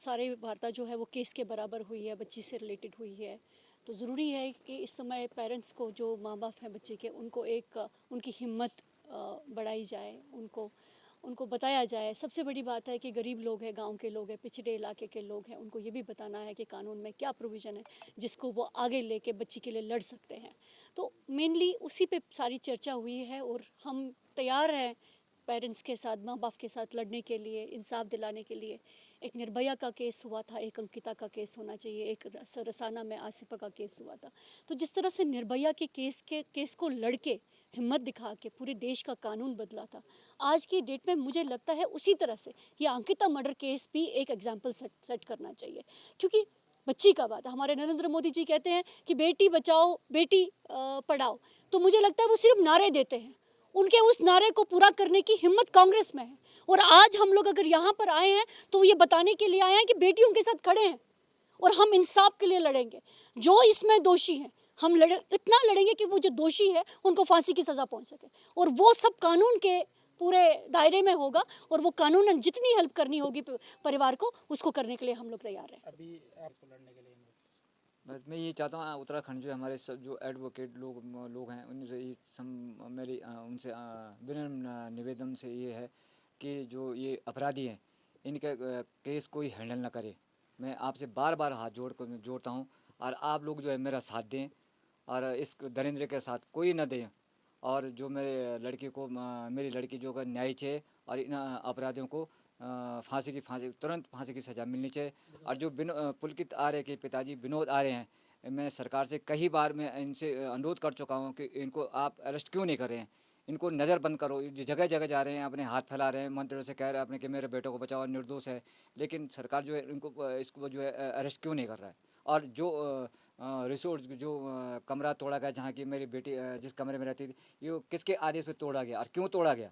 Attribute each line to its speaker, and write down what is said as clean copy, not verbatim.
Speaker 1: सारे वार्ता जो है वो केस के बराबर हुई है, बच्ची से रिलेटेड हुई है। तो ज़रूरी है कि इस समय पेरेंट्स को, जो माँ बाप हैं बच्चे के, उनको एक उनकी हिम्मत बढ़ाई जाए, उनको उनको बताया जाए। सबसे बड़ी बात है कि गरीब लोग हैं, गांव के लोग हैं, पिछड़े इलाके के लोग हैं, उनको ये भी बताना है कि कानून में क्या प्रोविज़न है जिसको वो आगे लेके बच्ची के लिए लड़ सकते हैं। तो मेनली उसी पे सारी चर्चा हुई है और हम तैयार हैं पेरेंट्स के साथ, माँ बाप के साथ लड़ने के लिए, इंसाफ दिलाने के लिए। एक निर्भया का केस हुआ था, एक अंकिता का केस होना चाहिए, एक रसाना में आसिफा का केस हुआ था। तो जिस तरह से निर्भया के केस को लड़के हिम्मत दिखा के पूरे देश का कानून बदला था, आज की डेट में मुझे लगता है उसी तरह से ये अंकिता मर्डर केस भी एक एग्जाम्पल सेट करना चाहिए। क्योंकि बच्ची का बात है, हमारे नरेंद्र मोदी जी कहते हैं कि बेटी बचाओ बेटी पढ़ाओ, तो मुझे लगता है वो सिर्फ नारे देते हैं। उनके उस नारे को पूरा करने की हिम्मत कांग्रेस में है। और आज हम लोग अगर यहाँ पर आए हैं तो ये बताने के लिए आए हैं कि बेटियों के साथ खड़े हैं और हम इंसाफ के लिए लड़ेंगे। जो इसमें दोषी हैं, हम इतना लड़ेंगे कि वो जो दोषी है उनको फांसी की सज़ा पहुंच सके, और वो सब कानून के पूरे दायरे में होगा, और वो कानूनन जितनी हेल्प करनी होगी परिवार को, उसको करने के लिए हम लोग तैयार हैं।
Speaker 2: अभी आपको लड़ने के लिए
Speaker 3: बस मैं ये चाहता हूँ उत्तराखंड जो हमारे सब जो एडवोकेट लोग हैं उनसे ये मेरी उनसे विनम्र निवेदन से ये है कि जो ये अपराधी हैं इनके केस कोई हैंडल ना करे। मैं आपसे बार बार हाथ जोड़ता हूँ और आप लोग जो है मेरा साथ दें और इस दरिंद्र के साथ कोई ना दें, और जो मेरे लड़की को मेरी लड़की जो का न्याय चाहिए और इन अपराधियों को तुरंत फांसी की सज़ा मिलनी चाहिए। और जो पुलकित आर्य के पिताजी विनोद आर्य हैं, मैं सरकार से कई बार मैं इनसे अनुरोध कर चुका हूं कि इनको आप अरेस्ट क्यों नहीं कर रहे हैं, इनको नज़रबंद करो। ये जगह जगह जा रहे हैं, अपने हाथ फैला रहे हैं, मंत्रियों से कह रहे हैं अपने कि मेरे बेटों को बचाओ, निर्दोष है, लेकिन सरकार जो है इनको इसको जो है अरेस्ट क्यों नहीं कर रहा है। और जो रिसोर्स जो कमरा तोड़ा गया जहाँ की मेरी बेटी जिस कमरे में रहती थी, ये किसके आदेश पे तोड़ा गया और क्यों तोड़ा गया,